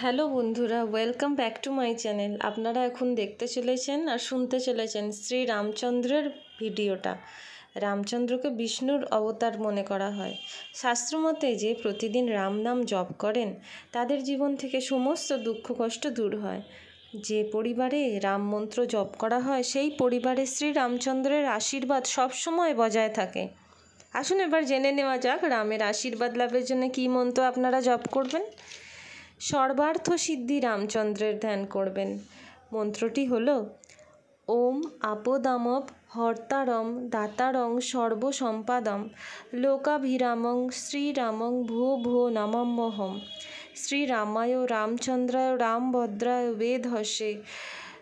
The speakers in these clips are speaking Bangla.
হ্যালো বন্ধুরা, welcome back to my channel. আপনারা এখন দেখতে চলেছেন আর শুনতে চলেছেন শ্রী রামচন্দ্রের ভিডিওটা। রামচন্দ্রকে বিষ্ণুর অবতার মনে করা হয়। শাস্ত্রমতে যে প্রতিদিন রাম নাম জপ করেন তাদের জীবন থেকে সমস্ত দুঃখ কষ্ট দূর হয়। যে পরিবারে রাম মন্ত্র জপ করা হয় সেই পরিবারে শ্রী রামচন্দ্রের আশীর্বাদ সবসময় বজায় থাকে। আসুন এবার জেনে নেওয়া যাক রামের আশীর্বাদ লাভের জন্য কী মন্ত্র আপনারা জপ করবেন। সর্বার্থ সিদ্ধি রামচন্দ্রের ধ্যান করবেন। মন্ত্রটি হল ওম আপদামপ হর্তারম দাতারং সর্বসম্পাদম লোকাভিরামং শ্রীরামং ভো ভো নমাম্যহম শ্রীরামায় রামচন্দ্রায় রামভদ্রায় বেধসে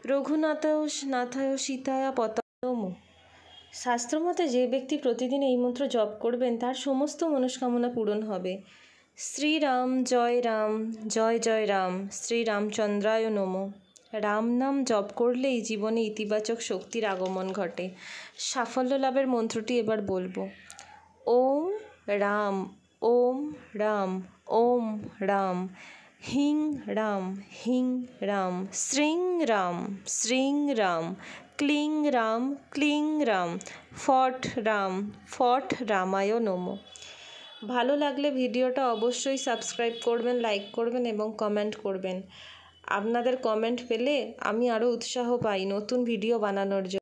রঘুনাথায় নাথায় সীতায় পতনমো। শাস্ত্রমতে যে ব্যক্তি প্রতিদিন এই মন্ত্র জপ করবেন তার সমস্ত মনস্কামনা পূরণ হবে। শ্রীরাম জয় জয় রাম শ্রীরামচন্দ্রায় নমঃ। রাম নাম জপ করলেই জীবনে ইতিবাচক শক্তির আগমন ঘটে। সাফল্য লাভের মন্ত্রটি এবার বলবো। ওম রাম ওম রাম ওম রাম হিং রাম শ্রীং রাম ক্লিং রাম ফট রামায় নমঃ। ভালো লাগলে ভিডিওটা অবশ্যই সাবস্ক্রাইব করবেন, লাইক করবেন এবং কমেন্ট করবেন। আপনাদের কমেন্ট পেলে আমি আরও উৎসাহ পাই নতুন ভিডিও বানানোর জন্য।